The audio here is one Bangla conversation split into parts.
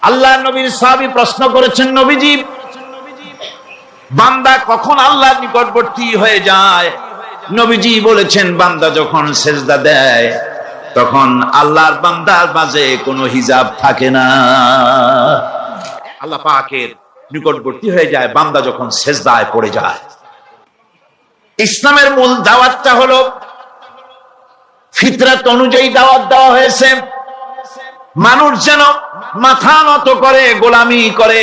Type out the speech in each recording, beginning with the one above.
আল্লাহ নবীর সাহাবী প্রশ্ন করেছেন, নবীজি, বান্দা কখন আল্লাহর নিকটবর্তী হয়ে যায়? নবীজি বলেছেন, বান্দা যখন সেজদা দেয় তখন আল্লাহর বান্দার মাঝে কোনো হিজাব থাকে না। আল্লাহ পাকের নিকটবর্তী হয়ে যায় বান্দা যখন সেজদায় পড়ে যায়। ইসলামের মূল দাওয়াতটা হলো ফিতরাত অনুযায়ী দাওয়াত দেওয়া হয়েছে, মানুষ যেন মাথা নত করে, গোলামি করে।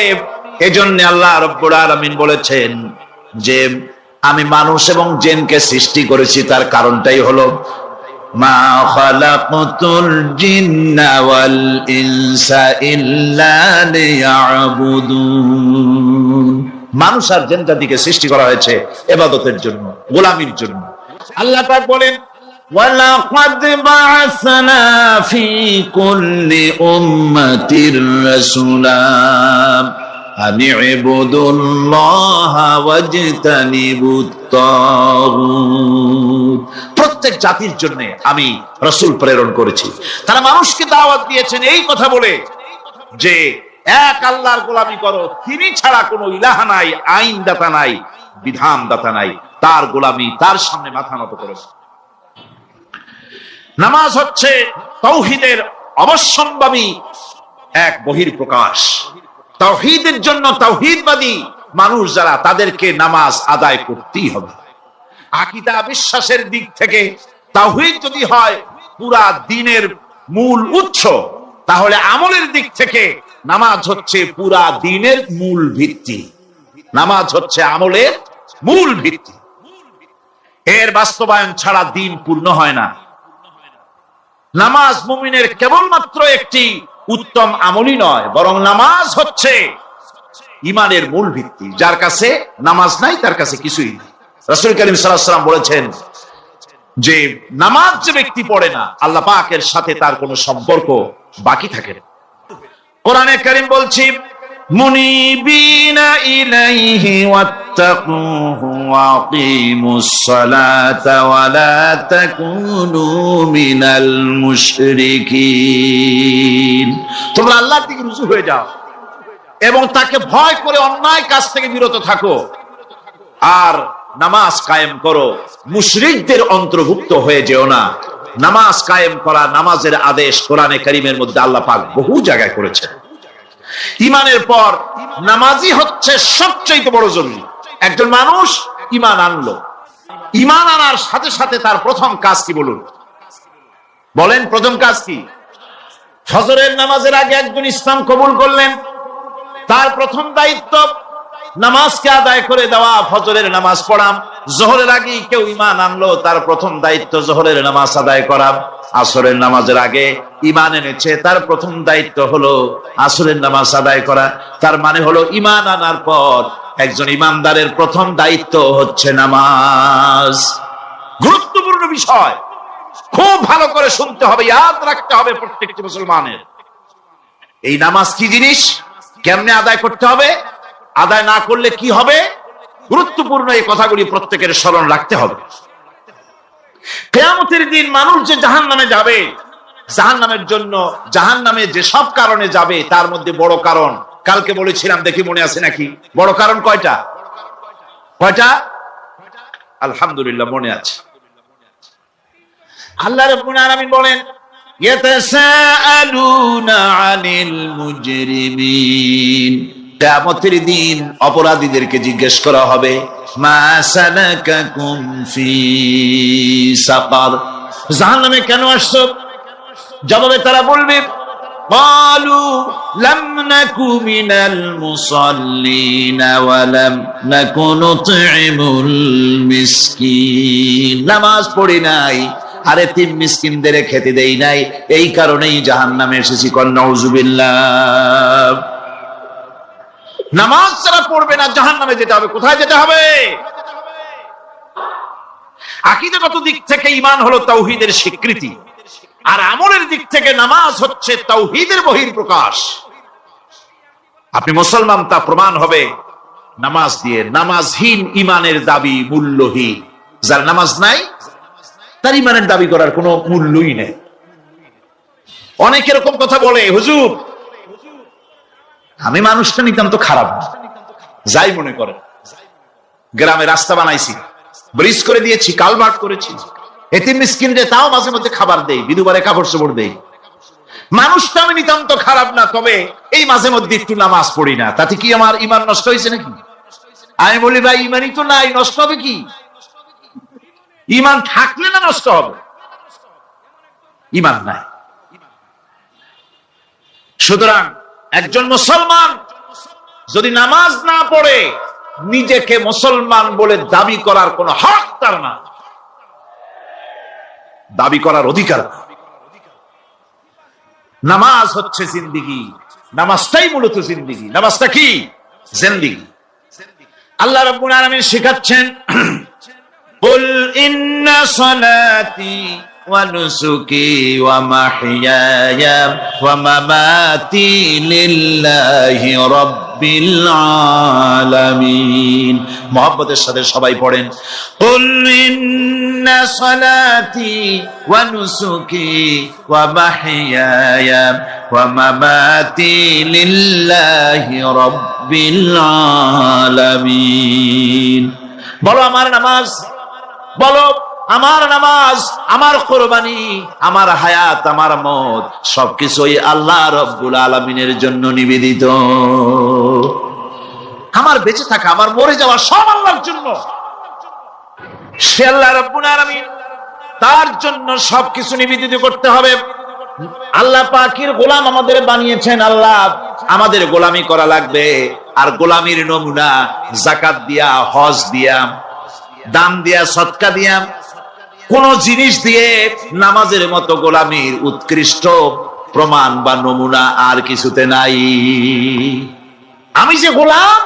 এজন্য আল্লাহ রাব্বুল আলামিন বলেছেন যে আমি মানুষ এবং জিনকে সৃষ্টি করেছি, তার কারণটাই হলো মা খালাকতুল জিন্না ওয়াল ইনসা ইল্লা লিয়াবুদুন। মানুষ আর জিন জাতিকে সৃষ্টি করা হয়েছে ইবাদতের জন্য, গোলামির জন্য। আল্লাহ পাক বলেন, ওয়ালাকাদ বা'আসনা ফি কুল্লি উম্মাতির রাসূলা আন ইবুদুল্লাহা ওয়াজতানিবুত তাগুত। প্রত্যেক জাতির জন্য আমি রাসূল প্রেরণ করেছি, তারা মানুষকে দাওয়াত দিয়েছেন এই কথা বলে যে এক আল্লাহর গোলামি করো, তিনি ছাড়া কোনো ইলাহ নাই, আইন দাতা নাই, বিধান দাতা নাই, তার গোলামি, তার সামনে মাথা নত করো। নামাজ হচ্ছে তাওহীদের অবশ্যম্ভাবী এক বহির্প্রকাশ। তাওহীদের জন্য তাওহীদবাদী মানুষ যারা, তাদেরকে নামাজ আদায় করতেই হবে। আকীদা বিশ্বাসের দিক থেকে তাওহীদ যদি হয় পুরা দ্বীনের মূল উৎস, তাহলে আমলের দিক থেকে নামাজ হচ্ছে পুরা দ্বীনের মূল ভিত্তি। নামাজ হচ্ছে আমলের মূল ভিত্তি, এর বাস্তবায়ন ছাড়া দ্বীন পূর্ণ হয় না। নামাজ মুমিনের কেবলমাত্র একটি উত্তম আমলই নয়, বরং নামাজ হচ্ছে ঈমানের মূল ভিত্তি। যার কাছে নামাজ নাই তার কাছে কিছুই নেই। রাসূল করিম সাল্লাল্লাহু আলাইহি ওয়াসাল্লাম বলেছেন যে নামাজ যে ব্যক্তি পড়ে না, আল্লাহ পাকের সাথে তার কোনো সম্পর্ক বাকি থাকে না। কোরআনে কারীম বলছি, মুনিবিনা ইলাইহি ওয়াত্তাকুহু ওয়া আকিমুস সালাতা ওয়া লা তাকুনু মিনাল মুশরিকিন। তোমরা আল্লাহর দিকে রুজু হয়ে যাও এবং তাকে ভয় করে অন্যায় কাজ থেকে বিরত থাকো, আর নামাজ কায়েম করো, মুশরিকদের অন্তর্ভুক্ত হয়ে যেও না। নামাজ কায়েম করা, নামাজের আদেশ কোরআনে কারীমের মধ্যে আল্লাহ পাক বহু জায়গায় করেছেন। ঈমানের পর নামাজই হচ্ছে সবচেয়ে বড় জরুরি। একজন মানুষ ঈমান আনলো, ঈমান আনার সাথে সাথে তার প্রথম কাজ কি বলুন? বলেন, প্রথম কাজ কি? ফজরের নামাজের আগে একজন ইসলাম কবুল করলেন, তার প্রথম দায়িত্ব নামাজকে আদায় করে দেওয়া, ফজরের নামাজ পড়া। যোহরের আগে কেউ ঈমান আনলো, তার প্রথম দায়িত্ব যোহরের নামাজ আদায় করা। আসরের নামাজের আগে ঈমান এনেছে, তার প্রথম দায়িত্ব হলো আসরের নামাজ আদায় করা। তার মানে হলো ঈমান আনার পর একজন ঈমানদারের প্রথম দায়িত্ব হচ্ছে নামাজ। গুরুত্বপূর্ণ বিষয়, খুব ভালো করে শুনতে হবে, ইয়াদ রাখতে হবে প্রত্যেকটি মুসলমানের। এই নামাজ কি জিনিস, কেমনে আদায় করতে হবে, আদায় না করলে কি হবে, গুরুত্বপূর্ণ এই কথাগুলি প্রত্যেকের স্মরণ রাখতে হবে। কিয়ামতের দিন মানুষ যে জাহান্নামে যাবে, জাহান্নামের জন্য, জাহান্নামে যে সব কারণে যাবে তার মধ্যে বড় কারণ, কালকে বলেছিলাম, দেখি মনে আছে নাকি, বড় কারণ কয়টা? কয়টা? আলহামদুলিল্লাহ মনে আছে। আল্লাহ রাব্বুল আলামিন বলেন, ইয়াতাসাআলুনা আনিল মুজরিমিন। কিয়ামতের দিন অপরাধীদেরকে জিজ্ঞেস করা হবে, মা সালাকাকুম ফি সাকার, জাহান্নামে কেন আসছো? জবাবে তারা বলবে, ক্বালু লাম নাকু মিনাল মুসাল্লিনা ওয়া লাম নাকু নুতঈমুল মিসকিন। নামাজ পড়ি নাই, আর এতিম মিসকিনদের খেতে দেই নাই, এই কারণেই জাহান্নামে এসেছি। নাউযুবিল্লাহ। নামাজ যারা পড়বে না জাহান্নামে যেতে হবে। কোথায় যেতে হবে? আকীদাগত দিক থেকে ঈমান হলো তাওহীদের স্বীকৃতি, আর আমলের দিক থেকে নামাজ হচ্ছে তাওহীদের বহির্প্রকাশ। আপনি মুসলমান তা প্রমাণ হবে নামাজ দিয়ে। নামাজহীন ঈমানের দাবি মূল্যহীন। যার নামাজ নাই তার ঈমানের দাবি করার কোনো মূল্যই নেই। অনেক এরকম কথা বলে, হুজুর আমি মানুষটা নিতাম তো খারাপ না, যাই মনে করেন। গ্রামে রাস্তা বানাইছি, ব্রিজ করে দিয়েছি, কালভার্ট করেছি, এতিম মিসকিনদের তাও মাঝে মধ্যে খাবার দেই, বিধবারে কাপড় চোপড় দেই। মানুষটা আমি নিতাম তো খারাপ না, তবে এই মাঝে মধ্যে একটু নামাজ পড়ি না, তাতে কি আমার ইমান নষ্ট হয়েছে নাকি? আমি বলি ভাই ইমানই তো নাই, নষ্ট হবে কি? ইমান থাকলে না নষ্ট হবে? ইমান নাই। সুতরাং একজন মুসলমান যদি নামাজ না পড়ে নিজেকে মুসলমান বলে দাবি করার কোন হক তার না, দাবি করার অধিকার না। নামাজ হচ্ছে জিন্দেগি, নামাজটাই মূলত জিন্দেগি। নামাজটা কি? জিন্দেগি। আল্লাহ রাব্বুল আলামিন শেখাচ্ছেন, কুল ইন্না সালাতি ওয়া নুসুকি ওয়া মাহইয়ায়া ওয়া মামাতি লিল্লাহি রাব্বিল আলামিন। মুহাব্বতের সাথে সবাই পড়েন, কুল ইন্না সালাতি ওয়া নুসুকি ওয়া মাহইয়ায়া ওয়া মামাতি লিল্লাহি রাব্বিল আলামিন। বলো আমার নামাজ, বলো আমার নামাজ, আমার কোরবানি, আমার হায়াত, আমার মত সবকিছুই আল্লাহ রব্বুল আলামিনের জন্য নিবেদিত। আমার বেঁচে থাকা, আমার মরে যাওয়া সব আল্লাহর জন্য। সে আল্লাহ রব্বুল আলামিন, তার জন্য সবকিছু নিবেদিত করতে হবে। আল্লাহ পাকের গোলাম আমাদের বানিয়েছেন, আল্লাহ আমাদের গোলামি করা লাগবে। আর গোলামির নমুনা যাকাত দিয়া, হজ দিয়া, দান দিয়া, সদকা দিয়া, কোন জিনিস দিয়ে নামাজের মতো গোলামির উৎকৃষ্ট প্রমাণ বা নমুনা আর কিছুতে নাই। আমি যে গোলাম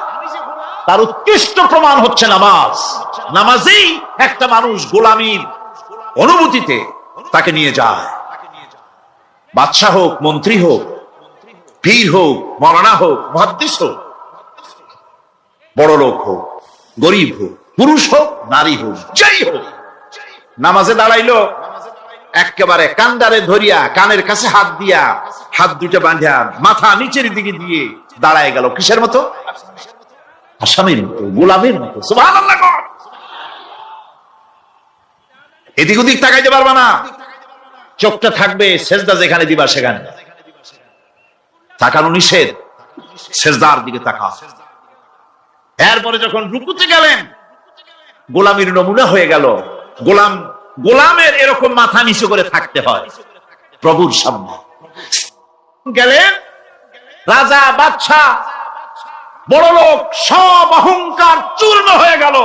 তার উৎকৃষ্ট প্রমাণ হচ্ছে নামাজ। নামাজেই একটা মানুষ গোলামির অনুভূতিতে তাকে নিয়ে যায়। বাদশাহ হোক, মন্ত্রী হোক, পীর হোক, মওলানা হোক, মুহাদ্দিস হোক, বড় লোক হোক, গরিব হোক, পুরুষ হোক, নারী হোক, যাই হোক, নামাজে দাঁড়াইলো, একেবারে কান্দারে ধরিয়া কানের কাছে হাত দিয়া, হাত দুটো বাঁধিয়া মাথা নিচের দিকে দিয়ে দাঁড়ায় গেল। কিসের মতো? আসামির মতো, গোলামের মতো। সুবহানাল্লাহ। এদিক ওদিক তাকাইতে পারবা না, চোখটা থাকবে সেজদা যেখানে দিবা সেখানে। তাকানো নিষেধ, সেজদার দিকে তাকা। এরপরে যখন রুকুতে গেলেন, গোলামির নমুনা হয়ে গেল। গোলামের এরকম মাথা নিচু করে থাকতে হয় প্রভুর সামনে। গেলেন রাজা, বাদশা, বড় লোক, সব অহংকার চূর্ণ হয়ে গেল।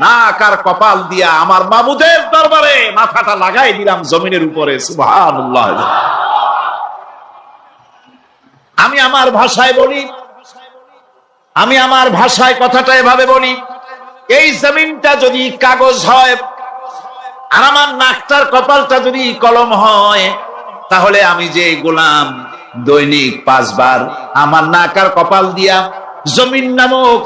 নাক আর কপাল দিয়া আমার মাবুদের দরবারে মাথাটা লাগাই দিলাম জমিনের উপরে। সুবহানাল্লাহ। আমি আমার ভাষায় বলি, আমি আমার ভাষায় কথাটা এভাবে বলি, এই জমিনটা যদি কাগজ হয় আর আমার নাকটার কপালটা যদি কলম হয়, তাহলে আমি যে গোলাম দৈনিক 5 বার আমার নাক আর কপাল দিয়া জমিন নামক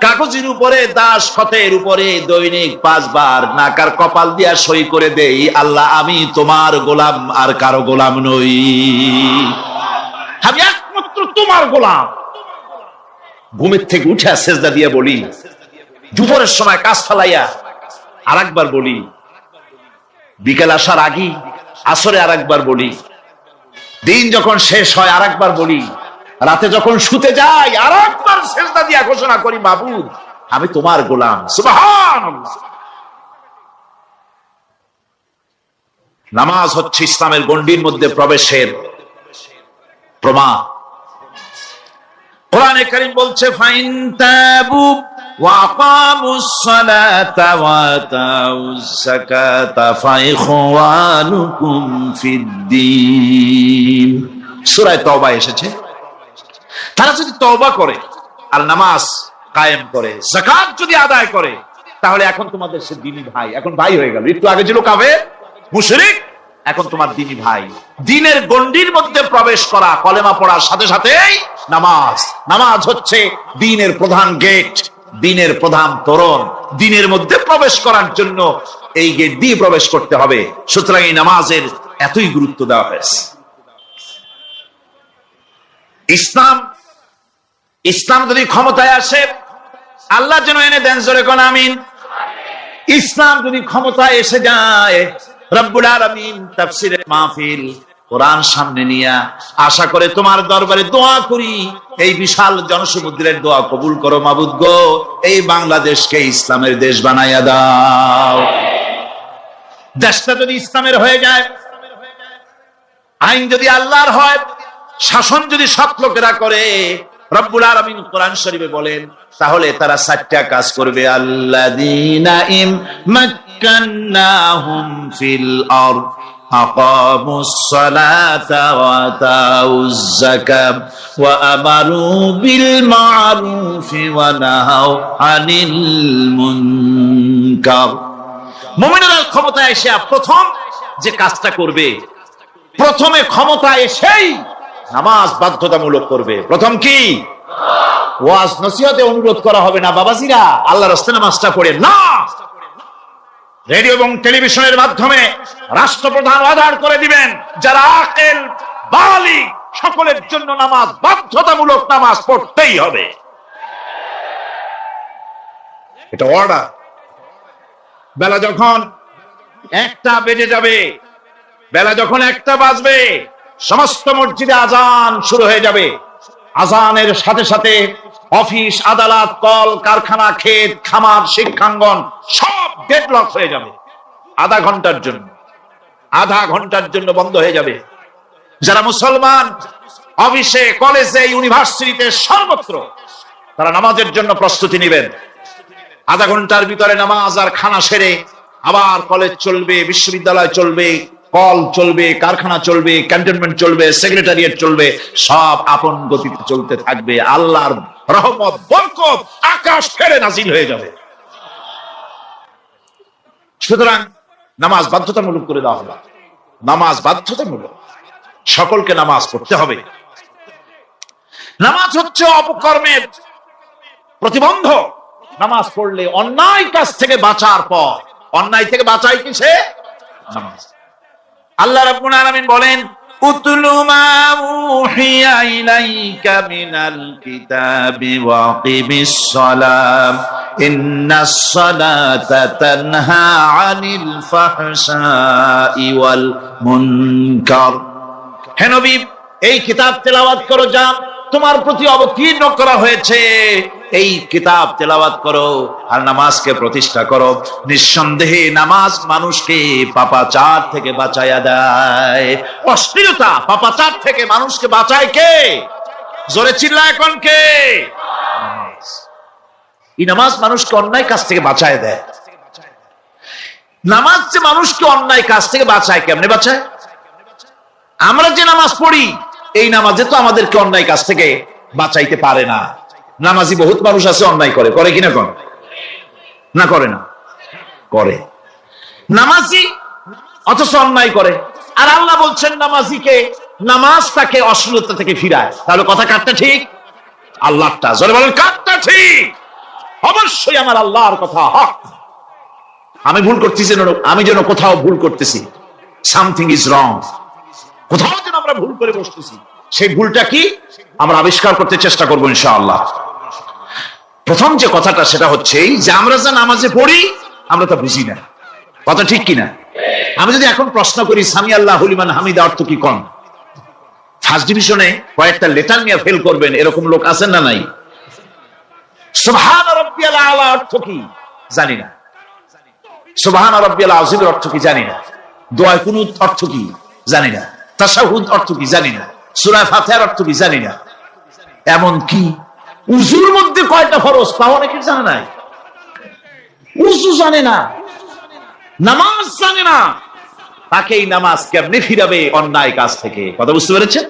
কাগজের উপরে, দাস খতের উপরে দৈনিক 5 বার নাক আর কপাল দিয়া সই করে দেই, আল্লাহ আমি তোমার গোলাম আর কারো গোলাম নই, আমি একমাত্র তোমার গোলাম। ঘুমের থেকে উঠে সেজদা দিয়ে বলি, দুপুরের সময় কাজ ফালাইয়া আর একবার বলি, বিকেল আসার আগে আসরে আর একবার বলি, দিন যখন শেষ হয় আর একবার বলি, রাতে যখন শুতে যাই আর একবার সেজদা দিয়া ঘোষণা করি, মাবুদ আমি তোমার গোলাম। সুবহানাল্লাহ। নামাজ হচ্ছে ইসলামের গণ্ডির মধ্যে প্রবেশের প্রমাণ। কোরআনে কারীম বলছে, ফাইন তাবু ওয়া আকামুস সালাতা ওয়া আতাউজ যাকাতা ফাইখওয়ানুকুম ফিদ্দীন। সূরা তওবা এসেছে। তারা যদি তওবা করে আর নামাজ কায়েম করে, যাকাত যদি আদায় করে, তাহলে এখন তোমাদের সে দ্বীনি ভাই, এখন ভাই হয়ে গেল। একটু আগে ছিল কাফের, মুশরিক, এখন তোমার দ্বীনি ভাই। দ্বীনের গণ্ডির মধ্যে প্রবেশ করা, কলেমা পড়ার সাথে সাথেই নামাজ। নামাজ হচ্ছে দ্বীনের প্রধান গেট, দ্বীনের প্রধান তোরণ। দ্বীনের মধ্যে প্রবেশ করার জন্য এই গেট দিয়ে প্রবেশ করতে হবে। সুতরাং এই নামাজের এতই গুরুত্ব দেওয়া হয়েছে। ইসলাম যদি ক্ষমতায় আসে, আল্লাহ যেন এনে দেন, জোরে কোন আমিন। ইসলাম যদি ক্ষমতায় এসে যায়, রব্বুল আলামিন তাফসীরের মাহফিল, কোরআন সামনে নিয়ে আশা করে তোমার দরবারে দোয়া করি, এই বিশাল জনসমুদ্রের দোয়া কবুল করো মাবুদ গো, এই বাংলাদেশকে ইসলামের দেশ বানাইয়া দাও। দেশটা যদি ইসলামের হয়ে যায়, আইন যদি আল্লাহর হয়, শাসন যদি সৎ লোকেরা করে, রব্বুল আলামিন কোরআন শরীফে বলেন, তাহলে তারা 4টা কাজ করবে। আল্লাযীনা মাক্কান্নাহুম ফিল আরদ আকামুস সালাতা ওয়া আতাউজ যাকাত ওয়া আমারু বিল মা'রুফি ওয়া নাহাউ আনিল মুনকার। মুমিনেরা ক্ষমতায় এসে প্রথম যে কাজটা করবে, প্রথমে ক্ষমতা এসেই নামাজ বাধ্যতামূলক করবে। প্রথম কি? ওয়াজ নসিহতে অনুরোধ করা হবে না, বাবাজিরা আল্লাহর রাস্তায় নামাজটা পড়েন না। রেডিও এবং টেলিভিশনের মাধ্যমে রাষ্ট্রপ্রধান অর্ডার করে দিবেন, যারা আকেল বালিগ সকলের জন্য নামাজ বাধ্যতামূলক, নামাজ পড়তেই হবে, এটা অর্ডার। বেলা যখন 1টা বেজে যাবে, বেলা যখন 1টা বাজবে, সমস্ত মসজিদে আজান শুরু হয়ে যাবে। আজানের সাথে সাথে অফিস, আদালত, কল কারখানা, ক্ষেত খামার, শিক্ষাঙ্গন সব ডেডলক হয়ে যাবে। আধা ঘন্টার জন্য বন্ধ হয়ে যাবে। যারা মুসলমান অফিসে, কলেজে, ইউনিভার্সিটিতে, সর্বত্র তারা নামাজের জন্য প্রস্তুতি নেবেন। আধা ঘন্টার ভিতরে নামাজ আর খানা সেরে আবার কলেজ চলবে, বিশ্ববিদ্যালয় চলবে, কল চলবে, কারখানা চলবে, ক্যান্টনমেন্ট চলবে, সেক্রেটারিয়েট চলবে, সব আপন গতিতে চলতে থাকবে। আল্লাহর রহমত, বরকত আকাশ ফেরে নাজিল হয়ে যাবে। সুতরাং নামাজ বাধ্যতামূলক করে দেওয়া হবে। নামাজ বাধ্যতামূলক, সকলকে নামাজ পড়তে হবে। নামাজ হচ্ছে অপকর্মের প্রতিবন্ধক। নামাজ পড়লে অন্যায় কাজ থেকে বাঁচার পর, অন্যায় থেকে বাঁচাই কিসে? নামাজ। আল্লাহ রাব্বুল আলামিন বলেন, উতলু মা উহিয়া ইলাইকা মিনাল কিতাবি ওয়া আকিমিস সালাম ইন্নাস সালাতা তানহা আনিল ফাহশাই ওয়াল মুনকার। হে নবী, এই কিতাব তেলাওয়াত করো, যা তোমার প্রতি অবতীর্ণ করা হয়েছে, এই কিতাব তেলাওয়াত করো আর নামাজকে প্রতিষ্ঠা করো। নিঃসন্দেহে নামাজ মানুষকে পাপাচার থেকে বাঁচায়া দেয়। অশ্লীলতা, পাপাচার থেকে মানুষকে বাঁচায় কে? জোরে চিল্লায় কোন কে? নামাজ। এই নামাজ মানুষকে অন্যায় কাজ থেকে বাঁচায় দেয়। নামাজ যে মানুষকে অন্যায় কাজ থেকে বাঁচায়, কেমনে বাঁচায়? আমরা যে নামাজ পড়ি, এই নামাজে তো আমাদেরকে অন্যায় কাজ থেকে বাঁচাইতে পারে না। নামাজি বহুত মানুষ আছে অন্যায় করে, করে কিনা? করে না? করে না? করে। নামাজি অথচ অন্যায় করে। আর আল্লাহ বলছেন নামাজিকে, নামাজ তাকে অশ্লীলতা থেকে ফিরায়। তাহলে কথা কাটটা ঠিক? আল্লাহটা জোরে বলেন, কাটটা ঠিক? অবশ্যই আমার আল্লাহর কথা হক। আমি ভুল করতেছি, আমি যেন কোথাও ভুল করতেছি, সামথিং ইজ রং, কোথাও যেন আমরা ভুল করে বসতেছি, সেই ভুলটা কি আমরা আবিষ্কার করতে চেষ্টা করবো ইনশাআল্লাহ। প্রথম যে কথাটা সেটা হচ্ছে যে আমরা যা নামাজে পড়ি আমরা তা বুঝি না। কথা ঠিক কিনা? আমি যদি এখন প্রশ্ন করি সামি আল্লাহু লিমান হামিদা অর্থ কি, কোন ফার্স্ট ডিভিশনে কয়েকটা লেটার নিয়ে ফেল করবেন এরকম লোক আছেন না নাই? সুবহান রাব্বিয়াল আলা অর্থ কি জানি না, সুবহান রাব্বিয়াল আযীমের অর্থ কি জানি না, দোয়া কুনুত অর্থ কি জানি না, তাশাহুদ অর্থ কি জানি না, সূরা ফাতিহার অর্থ কি জানি না। এমন কি উযুর মধ্যে কয়টা ফরজ তা অনেকের জানা নাই। উযু জানে না, নামাজ জানে না, তাকে এই নামাজ কেমনে ফিরাবে অন্যায় কাজ থেকে? কথা বুঝতে পেরেছেন?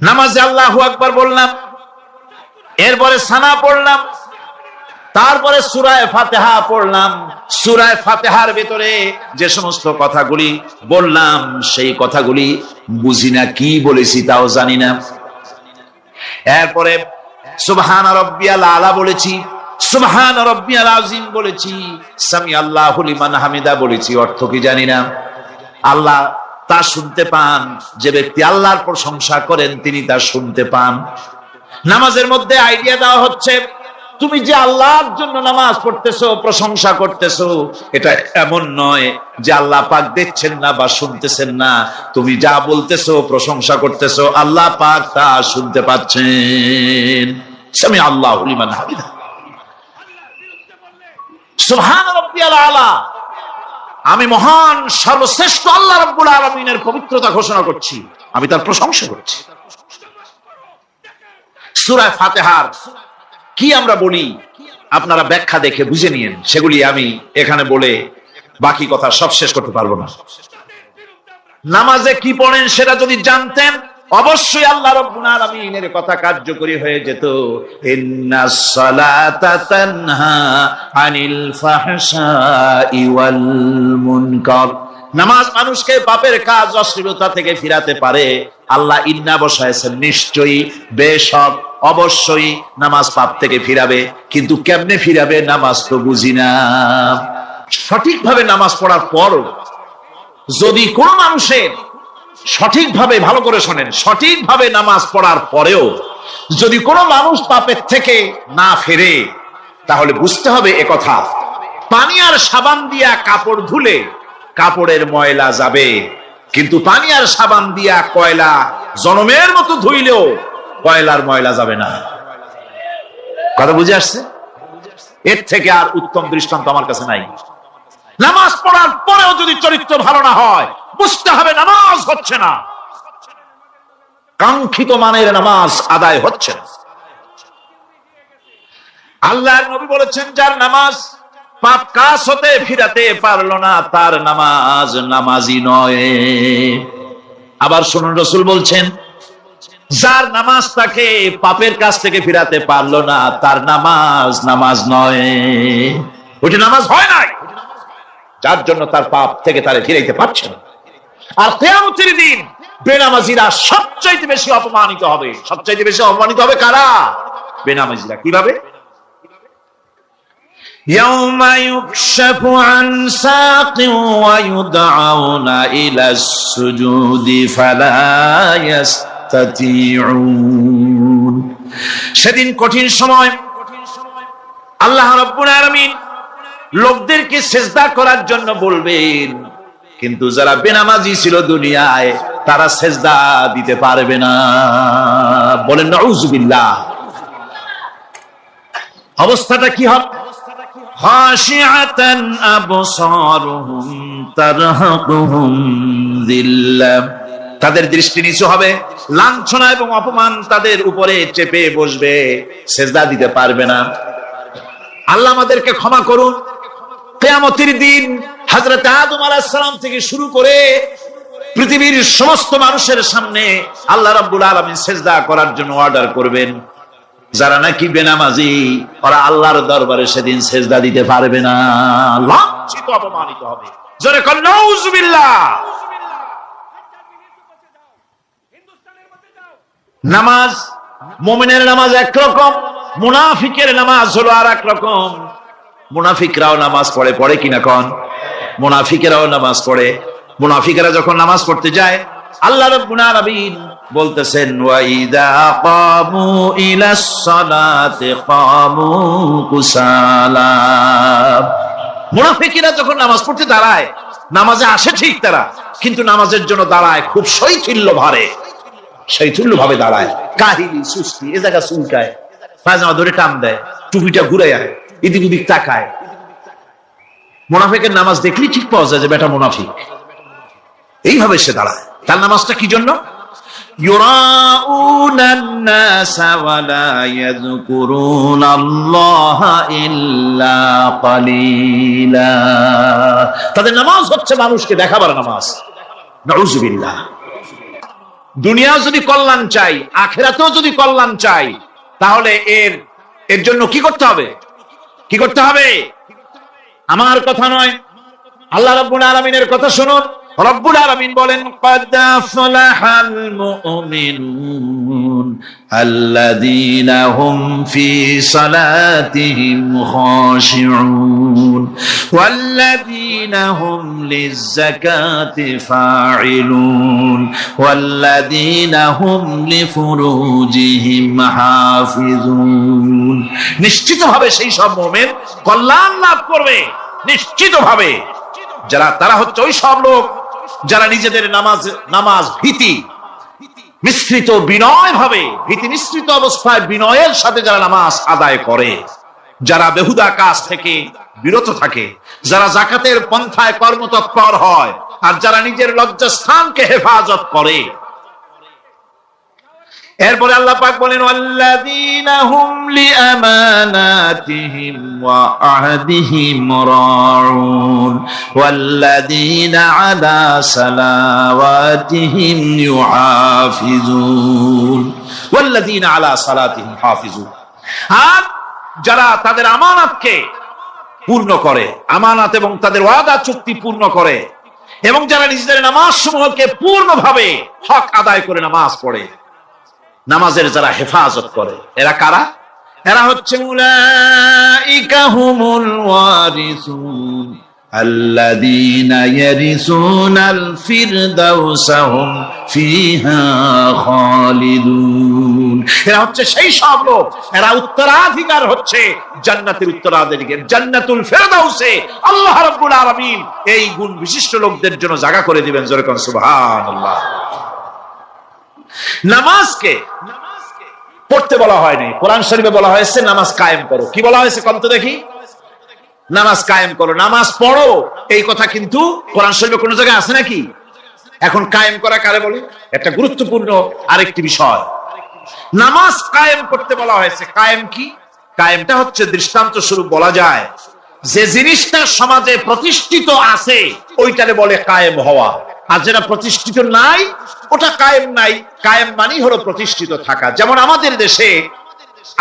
নামাজে আল্লাহু আকবার বললাম, এরপরে সানা পড়লাম, তারপরে সূরা ফাতিহা পড়লাম। সূরা ফাতিহার ভিতরে যে সমস্ত কথাগুলি বললাম সেই কথাগুলি বুঝি না, কি বলেছি তাও জানি না। এরপরে সুবহান রাব্বিয়াল আলা বলেছি, সুবহান রাব্বিয়াল আযীম বলেছি, সামি আল্লাহু লিমান হামিদা বলেছি, অর্থ কি জানি না। আল্লাহ তা শুনতে পান, যে ব্যক্তি আল্লাহর প্রশংসা করেন তিনি তা শুনতে পান। নামাজের মধ্যে আইডিয়া দেওয়া হচ্ছে, তুমি যে আল্লাহর জন্য নামাজ পড়তেছো, প্রশংসা করতেছো, এটা এমন নয় যে আল্লাহ পাক দেখছেন না বা শুনতেছেন না। তুমি যা বলতেছো, প্রশংসা করতেছো, আল্লাহ পাক তা শুনতে পাচ্ছেন। সামি আল্লাহু লিমান হামিদা, সুবহান রাব্বিয়াল আলা। আমি মহান সর্বশ্রেষ্ঠ আল্লাহ রাব্বুল আলামিনের পবিত্রতা ঘোষণা করছি, আমি তার প্রশংসা করছি। সূরা ফাতিহার কি আমরা বলি আপনারা ব্যাখ্যা দেখে বুঝে নিয়েন, সেগুলি আমি এখানে বলে বাকি কথা সব শেষ করতে পারবো না। নামাজে কি পড়েন সেটা যদি জানতেন, অবশ্যই আল্লাহ রাব্বুল আলামিনের কথা কার্যকরী হয়ে যেত। ইন্নাস সালাতা তানহা আনিল ফাহশাই ওয়াল মুনকার। নামাজ মানুষকে পাপের কাজ, অশ্লীলতা থেকে ফিরাতে পারে। আল্লাহ ইন্না বসায়ছেন, নিশ্চয়ই, বেশক, অবশ্যই নামাজ পাপ থেকে ফিরাবে। কিন্তু কেমনে ফিরাবে নামাজ তো বুঝি না। সঠিকভাবে নামাজ পড়ার পরও যদি কোন মানুষের সঠিকভাবে, ভালো করে শোনেন, সঠিকভাবে নামাজ পড়ার পরেও যদি কোনো মানুষ পাপের থেকে না ফেরে, তাহলে বুঝতে হবে একথা, পানি আর সাবান দিয়া কাপড় ধুলে কাপড়ের ময়লা যাবে, কিন্তু পানি আর সাবান দিয়া কয়লা জনমের মতো ধুইলেও কয়লার ময়লা যাবে না। কথা বুঝে আসছে? এর থেকে আর উত্তম দৃষ্টান্ত আমার কাছে নাই। নামাজ পড়ার পরেও যদি চরিত্র ভালো না হয়, বুঝতে হবে নামাজ হচ্ছে না, কাঙ্ক্ষিত মানের নামাজ আদায় হচ্ছে না। আল্লাহর নবী বলেছেন, যার নামাজ পাপ কাজ হতে ফিরাতে পারলো না, তার নামাজ নামাজি নয়। আবার শুনুন, রাসূল বলছেন, যার নামাজ তাকে পাপের কাজ থেকে ফিরাতে পারলো না, তার নামাজ নামাজ নয়, ওইটা নামাজ হয় নাই, যার জন্য তার পাপ থেকে তারে ফিরাইতে পারছে না। আর কিয়ামতের দিন বেনামাজিরা সবচাইতে বেশি অপমানিত হবে। সবচাইতে বেশি অপমানিত হবে কারা? বেনামাজিরা। কিভাবে? ইয়াউমা ইউকশাফু আন সাকিন ওয়া ইউদআউনা ইলাস সুজুদি ফালা ইয়াস্তাতিউন। সেদিন কঠিন সময়, আল্লাহ রাব্বুল আলামিন লোকদেরকে সেজদা করার জন্য বলবেন, কিন্তু যারা বেনামাজি ছিল দুনিয়ায়, তারা সেজদা দিতে পারবে না। বলেন নাউযুবিল্লাহ। অবস্থাটা কি হবে? খাশিআতান আবসারুহুম তারহাকুহুম যিল্লাহ। তাদের দৃষ্টি নিচু হবে, লাঞ্ছনা এবং অপমান তাদের উপরে চেপে বসবে, সেজদা দিতে পারবে না। আল্লাহ আমাদেরকে ক্ষমা করুন। কিয়ামতের দিন হযরত আদম আলাইহিস সালাম থেকে শুরু করে পৃথিবীর সমস্ত মানুষের সামনে আল্লাহ রাব্বুল আলামিন সেজদা করার জন্য অর্ডার করবেন। যারা নাকি বেনামাজি, ওরা আল্লাহর দরবারে সেদিন সেজদা দিতে পারবে না, লাঞ্ছিত, অপমানিত হবে। জোরে কর নাউযুবিল্লাহ। নামাজ, মুমিনের নামাজ একরকম, মুনাফিকের নামাজ হলো আর এক রকম। মুনাফিকরাও নামাজ পড়ে, পড়ে কিনা কোন? মুনাফিকেরাও নামাজ পড়ে। মুনাফিকেরা যখন নামাজ পড়তে যায়, আল্লাহ রাব্বুল আলামিন বলতেছেন, ওয়া ইযা কামু ইলাস সালাতি কামু কুসালা। মুনাফিকরা যখন নামাজ পড়তে দাঁড়ায়, নামাজে আসে ঠিক তারা, কিন্তু নামাজের জন্য দাঁড়ায় খুব শৈথিল্য ভারে, শৈথিল্য ভাবে দাঁড়ায়, কাহিনী সুস্তি, এ জায়গা চুলকায়, পায়জামা ধরে টান দেয়, টুপিটা ঘুরে যায়, এদিক ওদিক তাকায়। মুনাফিকের নামাজ দেখলেই ঠিক পাওয়া যায় যে বেটা মুনাফিক। এইভাবে সে দাঁড়ায়। তার নামাজটা কি জন্য? ইউরাউনান নাসা ওয়া লা ইয়াযকুরুনাল্লাহা ইল্লা কালিলা। তাদের নামাজ হচ্ছে মানুষকে দেখাবার নামাজ। নাউযুবিল্লাহ। দুনিয়া যদি কল্যাণ চাই, আখিরাতেও যদি কল্যাণ চাই, তাহলে এর জন্য কি করতে হবে? কি করতে হবে? আমার কথা নয়, আল্লাহ রাব্বুল আলামিনের কথা শুনুন। রব্বুল আলামিন বলেন ক্বাদ আফলাহাল মুমিনুন আল্লাযীনা হুম ফি সালাতিহিম খাশিউন ওয়াল্লাযীনা হুম লিয-যাকাতি ফাঈলুন ওয়াল্লাযীনা হুম লিফুরুজিহিম হাফিজুন। নিশ্চিতভাবে সেই সব মুমিন কল্যাণ লাভ করবে, নিশ্চিতভাবে। তারা হচ্ছে ওই সব লোক যারা নিজেদের নামাজ ভীতি মিশ্রিত বিনয় ভাবে, ভীতি মিশ্রিত অবস্থায় বিনয়ের সাথে যারা নামাজ আদায় করে, যারা বেহুদা কাজ থেকে বিরত থাকে, যারা যাকাতের পন্থায় কর্মতৎপর হয়, আর যারা নিজের লজ্জাস্থানকে হেফাজত করে। এরপরে আল্লাহ পাক বলেন ওয়াল্লাযীনা হুম লিআমানাতিহিম ওয়া আহদিহিম রাউন ওয়াল্লাযীনা আলা সালাওয়াতিহিম ইউহাফিজুন ওয়াল্লাযীনা আলা সালাতিহিম হাফিজুন। আর যারা তাদের আমানতকে পূর্ণ করে, আমানত এবং তাদের ওয়াদা চুক্তি পূর্ণ করে, এবং যারা নিজেদের নামাজ সমূহকে পূর্ণভাবে হক আদায় করে নামাজ পড়ে, নামাজের যারা হেফাজত করে, এরা কারা? এরা হচ্ছে উলাইকা হুমুল ওয়ারিসুন আল্লাযীনা ইয়ারিসুনাল ফিরদাউসা হুম ফিহা খালিদুন। এরা হচ্ছে সেই সব লোক, এরা উত্তরাধিকার হচ্ছে জান্নাতের উত্তরাধিকার, জান্নাতুল ফিরদাউসে আল্লাহ রাব্বুল আলামিন এই গুণ বিশিষ্ট লোকদের জন্য জায়গা করে দিবেন। জোরে কোন সুবহানাল্লাহ। নামাজকে পড়তে বলা হয়নি, কোরআন শরীফে বলা হয়েছে নামাজ কায়েম করো। কি বলা হয়েছে কন্ত দেখি? নামাজ কায়েম করো, নামাজ পড়ো। এই কথা কিন্তু কোরআন শরীফে কোন জায়গায় আছে নাকি? এখন কায়েম করা কারে বলে? একটা গুরুত্বপূর্ণ আরেকটি বিষয়। নামাজ কায়েম করতে বলা হয়েছে। কায়েম কি? কায়েমটা হচ্ছে দৃষ্টান্ত স্বরূপ বলা যায় যে জিনিসটা সমাজে প্রতিষ্ঠিত আছে ওইটারে বলে কায়েম হওয়া, আর যেটা প্রতিষ্ঠিত নাই ওটা কায়েম নাই। কায়েম মানে হলো প্রতিষ্ঠিত থাকা। যেমন আমাদের দেশে,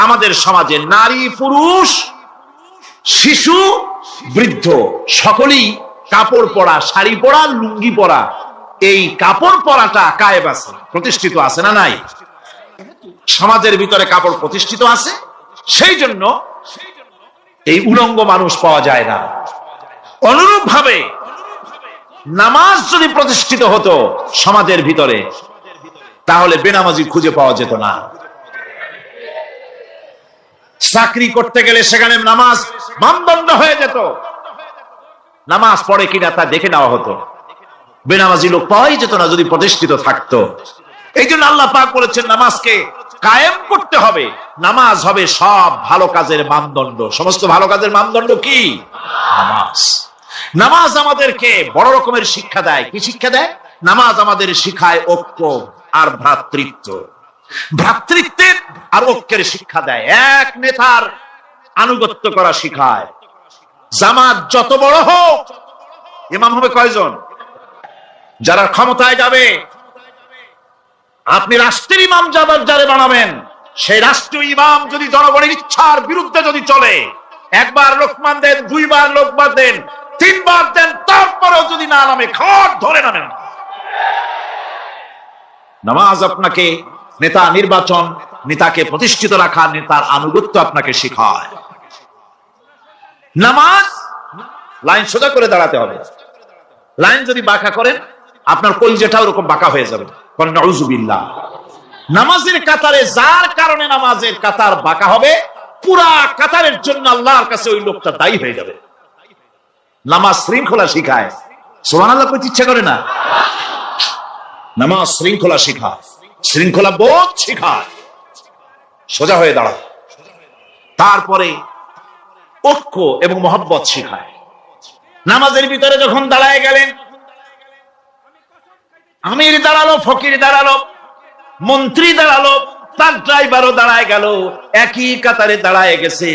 আমাদের সমাজে নারী পুরুষ শিশু বৃদ্ধ সকলেই কাপড় পরা, শাড়ি পরা, লুঙ্গি পরা, এই কাপড় পরাটা কায়েম আছে, প্রতিষ্ঠিত আছে না নাই? সমাজের ভিতরে কাপড় প্রতিষ্ঠিত আছে, সেই জন্য এই উলঙ্গ মানুষ পাওয়া যায় না। অনুরূপ ভাবে নামাজ যদি প্রতিষ্ঠিত হতো সমাজের ভিতরে, তাহলে বেনামাজি খুঁজে পাওয়া যেত না। চাকরি করতে গেলে সেখানে নামাজ মানদণ্ড হয়ে যেত, নামাজ পড়ে কিনা তা দেখে নেওয়া হতো। বেনামাজি লোক পাওয়াই যেত না যদি প্রতিষ্ঠিত থাকতো। এই জন্য আল্লাহ পাক বলেছেন নামাজকে কায়েম করতে হবে। নামাজ হবে সব ভালো কাজের মানদণ্ড। সমস্ত ভালো কাজের মানদণ্ড কি? নামাজ। নামাজ আমাদেরকে বড় রকমের শিক্ষা দেয়। কি শিক্ষা দেয়? নামাজ আমাদের শিখায় ঐক্য আর ভ্রাতৃত্ব, ভ্রাতৃত্বের আর ঐক্যের শিক্ষা দেয়। এক নেতার আনুগত্য করা শিখায়। জামাত যত বড় হোক, ইমাম হবে কয়জন? যারা ক্ষমতায় যাবে, আপনি রাষ্ট্রের ইমাম যারে বানাবেন, সেই রাষ্ট্রীয় ইমাম যদি জনগণের ইচ্ছার বিরুদ্ধে যদি চলে, একবার লোকমান দেন, দুইবার লোকমান দেন, তিনবার দেন, তারপরেও যদি না নামে, খড় ধরে নামেন। নামাজ আপনাকে নেতা নির্বাচন, নেতাকে প্রতিষ্ঠিত রাখা, নেতার আনুগত্য আপনাকে শেখায়। নামাজ লাইন সোজা করে দাঁড়াতে হবে। লাইন যদি বাঁকা করেন, আপনার কলিজাটা ওরকম বাঁকা হয়ে যাবে। নাউযুবিল্লাহ। নামাজের কাতারে যার কারণে নামাজের কাতার বাঁকা হবে, পুরা কাতারের জন্য আল্লাহর কাছে ওই লোকটা দায়ী হয়ে যাবে। নামাজ শৃঙ্খলা শিখায়। সুবহানাল্লাহ কইতে ইচ্ছা করে না? নামাজ শৃঙ্খলা শিখায়, শৃঙ্খলা বোধ শিখায়, সোজা হয়ে দাঁড়ায়। তারপরে ঐক্য এবং মহব্বত শিখায়। নামাজের ভিতরে যখন দাঁড়ায় গেলেন, আমির দাঁড়ালো, ফকির দাঁড়ালো, মন্ত্রী দাঁড়ালো, তার ড্রাইভারও দাঁড়ায় গেল, একই কাতারে দাঁড়ায় গেছে।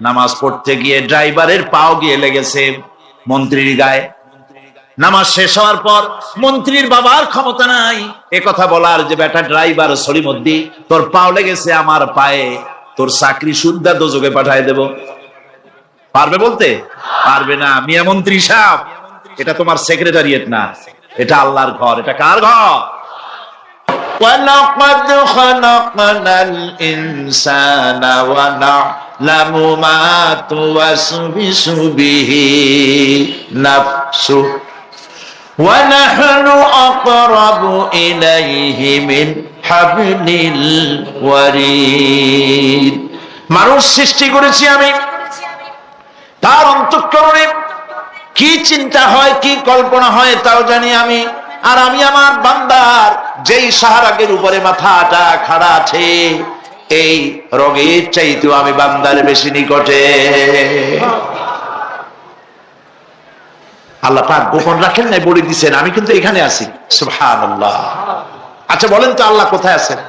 নামাজ পড়তে গিয়ে ড্রাইভারের পাও গিয়ে লেগেছে মন্ত্রীর গায়ে। নামাজ শেষ হওয়ার পর মন্ত্রীর বাবার ক্ষমতা নাই এ কথা বলার যে বেটা ড্রাইভার সলিমুদ্দি, তোর পাও লেগেছে আমার পায়ে, তোর চাকরি সুদ্ধা দোজকে পাঠায় দেব। পারবে বলতে? পারবে না। মিয়া মন্ত্রী সাহেব, এটা তোমার সেক্রেটারিয়েট না, এটা আল্লাহর ঘর। এটা কার ঘর? وَلَقَدْ خَلَقْنَا الْإِنسَانَ وَنَعْلَمُ مَا تُوَسْوِسُ بِهِ نَفْسُهُ وَنَحْنُ أَقْرَبُ إِلَيْهِ مِنْ حَبْلِ الْوَرِيدِ। মানুষ সৃষ্টি করেছি আমি, তার অন্তঃকরণে কি চিন্তা হয়, কি কল্পনা হয় তাও জানি আমি। আর আমি আমার বান্দার যেই সাহারাগের উপরে মাথাটা খাড়া আছে, এই রোগের চাইতেও আমি বান্দার বেশি নিকটে। আল্লাহ পাক গোপন রাখেন নাই, বলে দিচ্ছেন আমি কিন্তু এখানে আছি। সুবহানাল্লাহ। আচ্ছা বলেন তো আল্লাহ কোথায় আছেন?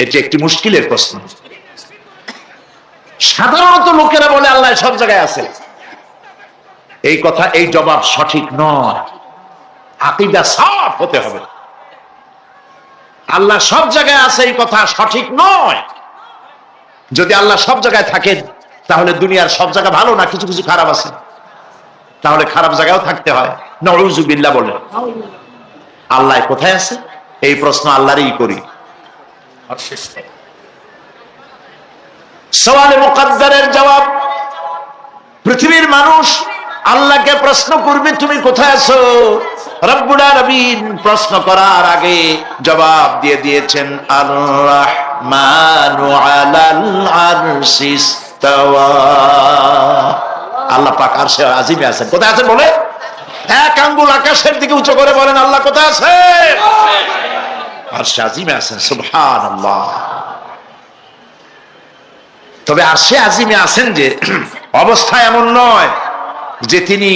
এটি একটি মুশকিলের প্রশ্ন। সাধারণত লোকেরা বলে আল্লাহ সব জায়গায় আছে। এই কথা, এই জবাব সঠিক নয়। আকীদা সাফ হতে হবে। আল্লাহ সব জায়গায় আছে এই কথা সঠিক নয়। যদি আল্লাহ সব জায়গায় থাকেন তাহলে দুনিয়ার সব জায়গা ভালো না, কিছু কিছু খারাপ আছে। তাহলে খারাপ জায়গাও থাকতে হয়। নাউযুবিল্লাহ বলেন। আল্লাহ কোথায় আছে এই প্রশ্ন আল্লাহরই করি। সওয়ালে মুকাদ্দারের জবাব, পৃথিবীর মানুষ আল্লাহকে প্রশ্ন করবে তুমি কোথায় আছো। রব্বুল আলামিন প্রশ্ন করার আগে জবাব দিয়ে দিয়েছেন, আর রাহমানু আলাল আরশি ইস্তাওয়া। আল্লাহ পাক আরশে আজিমে আছেন। কোথায় আছেন বলে? এক আঙ্গুল আকাশের দিকে উঁচু করে বলেন আল্লাহ কোথায় আছেন? আরশে আজিমে আছেন। সুবহানাল্লাহ। তবে আরশে আজিমে আছেন যে অবস্থা এমন নয় যে তিনি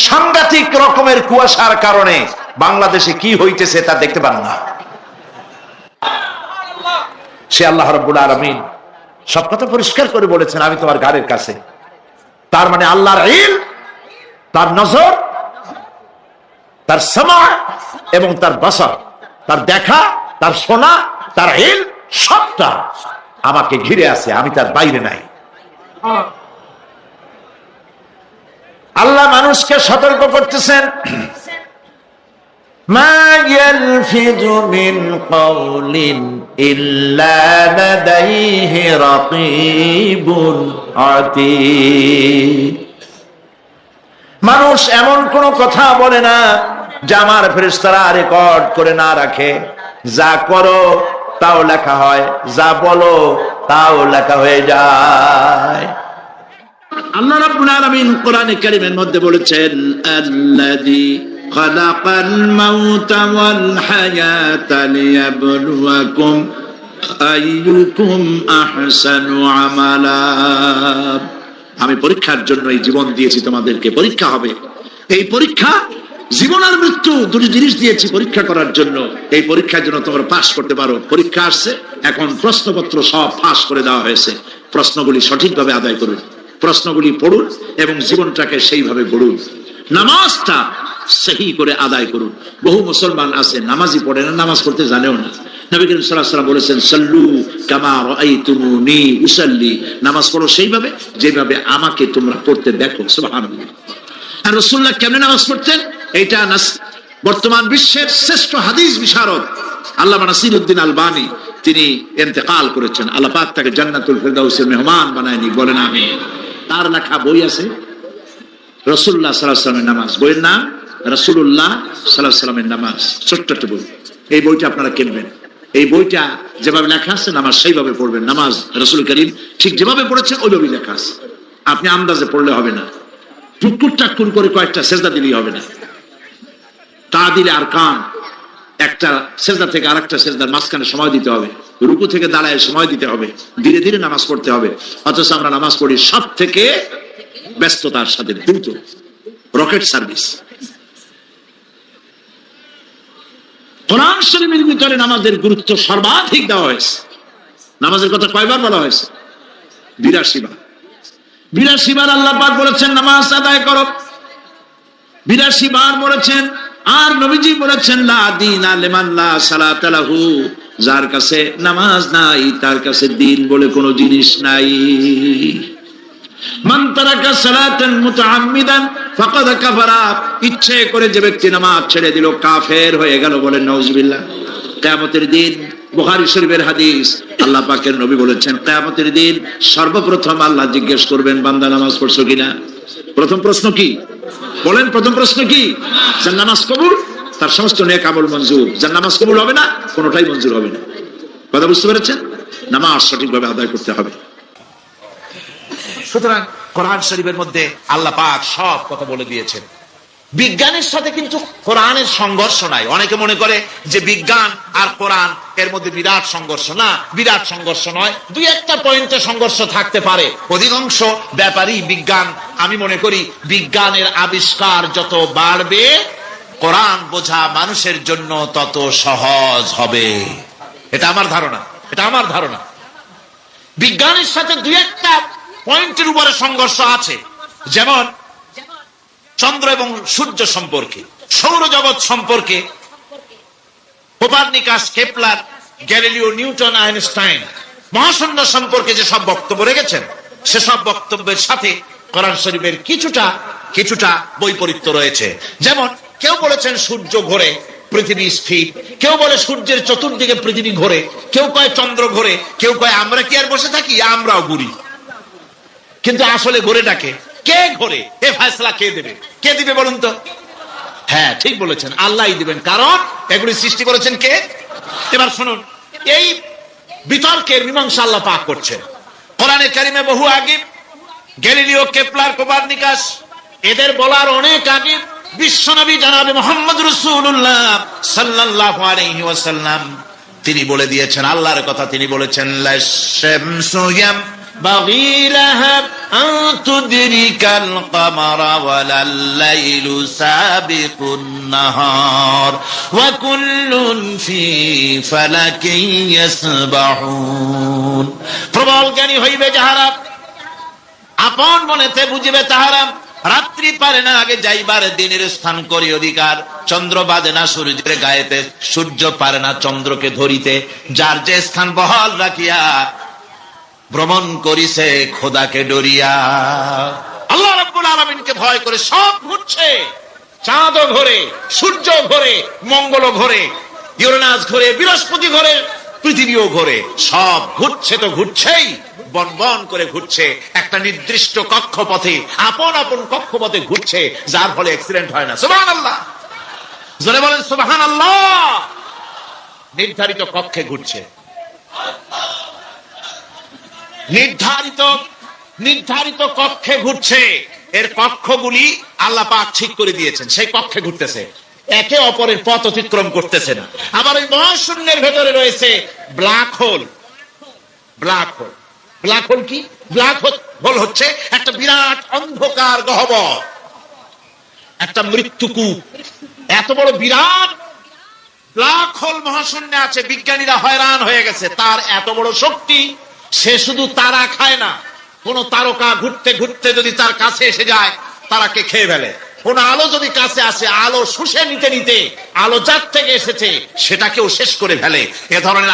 সাংঘাতিক রকমের কুয়াশার কারণে বাংলাদেশে কি হইতেছে তা দেখতে পান না। সে আল্লাহ রাব্বুল আলামিন সব কথা পরিষ্কার করে বলেছেন আমি তোমার ঘাড়ের কাছে। তার মানে আল্লাহর ইলম, তার নজর, তার সামা এবং তার বসর, তার দেখা, তার শোনা, তার ইলম সবটা আমাকে ঘিরে আছে, আমি তার বাইরে নাই। আল্লাহ মানুষকে সতর্ক করতেছেন, মা ইয়ালফিযু মিন কাওলিন ইল্লা লাদাইহি রাকীবুন আতীদ। মানুষ এমন কোন কথা বলে না যা আমার ফেরেশতারা রেকর্ড করে না রাখে। যা করো তাও লেখা হয়, যা বলো তাও লেখা হয়ে যায়। আল্লাহ রাব্বুল আলামিন কোরআনে কারীমের মধ্যে বলেছেন, আল্লাযী খালাকাল মাউতা ওয়াল হায়াতা লিয়াবলুয়াকুম আইয়ুকুম আহসানু আমালা। আমি পরীক্ষার জন্য এই জীবন দিয়েছি, তোমাদেরকে পরীক্ষা হবে। এই পরীক্ষা জীবন আর মৃত্যু দুটি জিনিস দিয়েছি পরীক্ষা করার জন্য। এই পরীক্ষার জন্য তোমরা পাস করতে পারো। পরীক্ষা আসছে, এখন প্রশ্নপত্র সব ফাঁস করে দেওয়া হয়েছে। প্রশ্নগুলি সঠিকভাবে আদায় করুন, প্রশ্নগুলি পড়ুন এবং জীবনটাকে সেইভাবে গড়ুন। নামাজটা সহি করে আদায় করুন। বহু মুসলমান আছে নামাজই পড়ে না, নামাজ পড়তে জানেও না। নবী করিম সাল্লাল্লাহু আলাইহি ওয়াসাল্লাম বলেছেন, সাল্লু কামা রাআইতুমুনি উসাল্লি। নামাজ পড়ো সেইভাবে যেভাবে আমাকে তোমরা পড়তে দেখো। সুবহানাল্লাহ। আর রাসূলুল্লাহ কেমনে নামাজ পড়তেন? এটা বর্তমান বিশ্বের শ্রেষ্ঠ হাদিস বিশারদ আল্লামা নাসিরউদ্দিন আলবানী তিনি ইন্তেকাল করেছেন। আল্লাহ পাক তাকে জান্নাতুল ফেরদাউসের মেহমান বানায় নি, বলেন আমিন। তার লেখা বই আছে রাসূলুল্লাহ সাল্লাল্লাহু আলাইহি ওয়াসাল্লামের নামাজ। বইয়ের নাম রাসূলুল্লাহ সাল্লাল্লাহু আলাইহি ওয়াসাল্লামের নামাজ। ছোট্ট একটা বই। এই বইটা আপনারা কিনবেন। এই বইটা যেভাবে লেখা আছে নামাজ সেইভাবে পড়বেন। নামাজ রাসূল করিম ঠিক যেভাবে পড়েছেন ওইভাবেই লেখা আছে। আপনি আন্দাজে পড়লে হবে না, টুকুর টাকুর করে কয়েকটা সেজদা দিলেই হবে না। তা দিলে আর কান একটা সেজদা থেকে আরেকটা সেজদার মাঝখানে সময় দিতে হবে, রুকু থেকে দাঁড়ায় সময় দিতে হবে, ধীরে ধীরে নামাজ পড়তে হবে। অথচ আমরা নামাজ পড়ি সব থেকে ব্যস্ততার সাথে, দ্রুত, রকেট সার্ভিস। কোরআন শরীফের ভিতরে নামাজের গুরুত্ব সর্বাধিক দেওয়া হয়েছে। নামাজের কথা কয়বার বলা হয়েছে? ৮২ বার। ৮২ বার আল্লাহ পাক বলেছেন নামাজ আদায় করো। ৮২ বার বলেছেন। আর নবীজি বলেছেন, লা দীনা লিমান লা সালাতা লাহু। যার কাছে নামাজ নাই তার কাছে দ্বীন বলে কোনো জিনিস নাই। মান তারাকা সালাতান মুতাআম্মিদান ফাকাদ কাফারা, ইচ্ছে করে যে ব্যক্তি নামাজ ছেড়ে দিল কাফের হয়ে গেল। বলেন নাউজুবিল্লাহ। কিয়ামতের দিন, বুখারী শরীফের হাদিস, আল্লাহ পাকের নবী বলেছেন কিয়ামতের দিন সর্বপ্রথম আল্লাহ জিজ্ঞেস করবেন বান্দা নামাজ পড়ছো কিনা। প্রথম প্রশ্ন কি বলেন? প্রথম প্রশ্ন কি? যার নামাজ কবুল তার সমস্ত নেক আমল মঞ্জুর, যার নামাজ কবুল হবে না কোনোটাই মঞ্জুর হবে না। কথা বুঝতে পেরেছেন? নামাজ সঠিকভাবে আদায় করতে হবে। সুতরাং কোরআন শরীফের মধ্যে আল্লাহ পাক সব কথা বলে দিয়েছেন। বিজ্ঞানের সাথে কিন্তু কোরআনের সংঘর্ষ নাই। অনেকে মনে করে যে বিজ্ঞান আর কোরআন এর মধ্যে বিরাট সংঘর্ষ। না, বিরাট সংঘর্ষ নয়, দুই একটা পয়েন্টে সংঘর্ষ থাকতে পারে। অধিকাংশ ব্যাপারই বিজ্ঞান, আমি মনে করি বিজ্ঞানের আবিষ্কার যত বাড়বে কোরআন বোঝা মানুষের জন্য তত সহজ হবে। এটা আমার ধারণা, এটা আমার ধারণা। বিজ্ঞানের সাথে দুই একটা পয়েন্টের উপরে সংঘর্ষ আছে, যেমন চন্দ্র এবং সূর্য সম্পর্কে, সৌরজগৎ সম্পর্কে Copernicus, Kepler, Galileo, Newton, Einstein মহাশূন্য সম্পর্কে যে সব বক্তব্য রেখেছেন, সেসব বক্তব্যের সাথে কোরআন শরীফের কিছুটা বৈপরীত্য রয়েছে। যেমন কেউ বলেছেন সূর্য ঘোরে, পৃথিবী স্থির, কেউ বলে সূর্যের চতুর্দিকে পৃথিবী ঘোরে, কেউ কয় চন্দ্র ঘোরে, কেউ কয় আমরা কি আর বসে থাকি, আমরাও ঘুরি। কিন্তু আসলে ঘোরেটাকে কে ঘোরে, এ ফয়সালা কে দেবে? কে দিবে বলুন তো? হ্যাঁ, ঠিক বলেছেন, আল্লাহই দিবেন, কারণ এগুলি সৃষ্টি করেছেন কে? এবার শুনুন, এই বিতর্কের মীমাংসা আল্লাহ পাক করছেন কোরআনে কারিমে বহু আগে। গ্যালিলিও, কেপলার, কোপারনিকাস এদের বলার অনেক আগে বিশ্বনবী জনাবে মুহাম্মদ রাসূলুল্লাহ সাল্লাল্লাহু আলাইহি ওয়াসাল্লাম তিনি বলে দিয়েছেন, আল্লাহর কথা তিনি বলেছেন, লাশ-শামসু ইয়ানবাগী লাহা আন তুদরিকাল কামারা ওয়ালাল লাইলু সাবিকুন নাহার ওয়া কুল্লুন ফি ফালাকিন ইয়াসবাহুন। প্রবল জ্ঞানী হইবে যাহারা, আপন মনেতে বুঝিবে তাহারা, রাত্রি পারে না আগে যাইবার দিনের স্থান করি অধিকার। চন্দ্র বাজে না সূর্যের গায়েতে, সূর্য পারে না চন্দ্রকে ধরিতে। যার যে স্থান বহাল রাখিয়া ভ্রমণ করিছে খোদাকে ডরিয়া। আল্লাহ রাব্বুল আলামিনকে ভয় করে সব ঘুরছে, চাঁদও ঘোরে, সূর্য ঘোরে, মঙ্গল ঘোরে, ইউরেনাস ঘোরে, বৃহস্পতি ঘোরে, পৃথিবীও ঘোরে। সব ঘুরছে তো ঘুরছেই, বনবন করে ঘুরছে একটা নির্দিষ্ট কক্ষপথে, আপন আপন কক্ষপথে ঘুরছে, যার ফলে অ্যাক্সিডেন্ট হয় না। সুবহানাল্লাহ, জোরে বলেন সুবহানাল্লাহ। নির্ধারিত কক্ষে ঘুরছে, নির্ধারিত কক্ষে ঘুরছে। এর কক্ষগুলি আল্লাহ পাক ঠিক করে দিয়েছেন, সেই কক্ষে ঘুরতেছে, একে অপরের পথ অতিক্রম করতেছে না। আবার ওই মহাশূন্যের ভেতরে রয়েছে black hole. Black hole, black hole কি? ব্ল্যাক হোল হচ্ছে একটা বিরাট অন্ধকার গহ্বর, একটা মৃত্যুকূপ। এত বড় বিরাট ব্ল্যাক হোল মহাশূন্যে আছে, বিজ্ঞানীরা হয়রান হয়ে গেছে। তার এত বড় শক্তি, সে শুধু তারা খায় না, কোন তারকা ঘুরতে ঘুরতে যদি তার কাছে এসে যায় তারাকে খেয়ে ফেলে। কোন আলো যদি কাছে আসে, আলো শুষে নিতে নিতে আলো যার থেকে এসেছে সেটাকেও শেষ করে ফেলে। এ ধরনের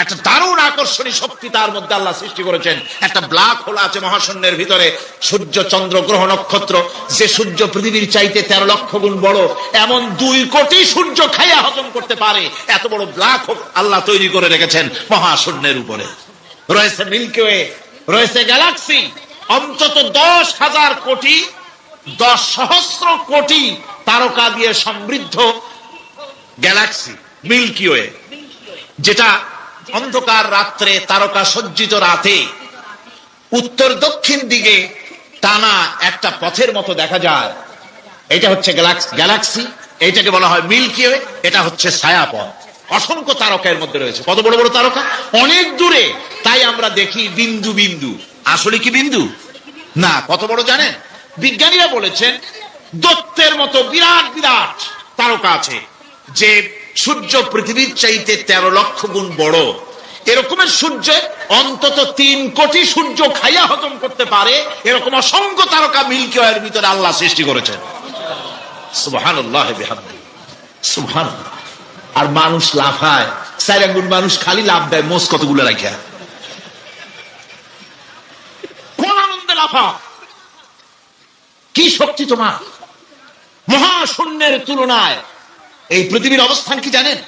একটা দারুণ আকর্ষণী শক্তি তার মধ্যে আল্লাহ সৃষ্টি করেছেন। একটা ব্ল্যাক হোল আছে মহাশূন্যের ভিতরে। সূর্য, চন্দ্র, গ্রহ, নক্ষত্র, যে সূর্য পৃথিবীর চাইতে 13 লক্ষ গুণ বড়, এমন 2 কোটি সূর্য খাইয়া হজম করতে পারে এত বড় ব্ল্যাক হোল আল্লাহ তৈরি করে রেখেছেন মহাশূন্যের উপরে। রয়েছে মিল্কি ওয়ে, রয়েছে গ্যালাক্সি, অন্তত 10,000 কোটি, 10 সহস্র কোটি তারকা দিয়ে সমৃদ্ধ গ্যালাক্সি মিল্কি ওয়ে, যেটা অন্ধকার রাত্রে, তারকা সজ্জিত রাতে উত্তর দক্ষিণ দিকে টানা একটা পথের মতো দেখা যায়। এটা হচ্ছে গ্যালাক্সি, এইটাকে বলা হয় মিল্কি ওয়ে। এটা হচ্ছে ছায়াপথ। অসংখ্য তারকা এর মধ্যে রয়েছে। কত বড় বড় তারকা, অনেক দূরে। তাই আমরা দেখি বিন্দু বিন্দু, আসলে কি বিন্দু না। কত বড় জানেন? বিজ্ঞানীরা বলেছেন দৈত্যের মতো বিরাট বিরাট তারকা আছে, যে সূর্য পৃথিবীর চাইতে 13 লক্ষ গুণ বড়। এরকমের সূর্য অন্তত 3 কোটি সূর্য খাইয়া হজম করতে পারে। এরকম অসংখ্য তারকা মিল্কি ওয়ের ভিতরে আল্লাহ সৃষ্টি করেছেন। সুবহানাল্লাহ বিহামদিহি, সুবহানাল্লাহ। আর মানুষ লাফায়, 4 আঙ্গুল মানুষ খালি লাফ দেয়, মোষ কতগুলো রাখিয়া। কোন আনন্দে লাফ মাথা, কি শক্তি তোমার। মহাশূন্যের তুলনায় এই পৃথিবীর অবস্থান কি জানেন?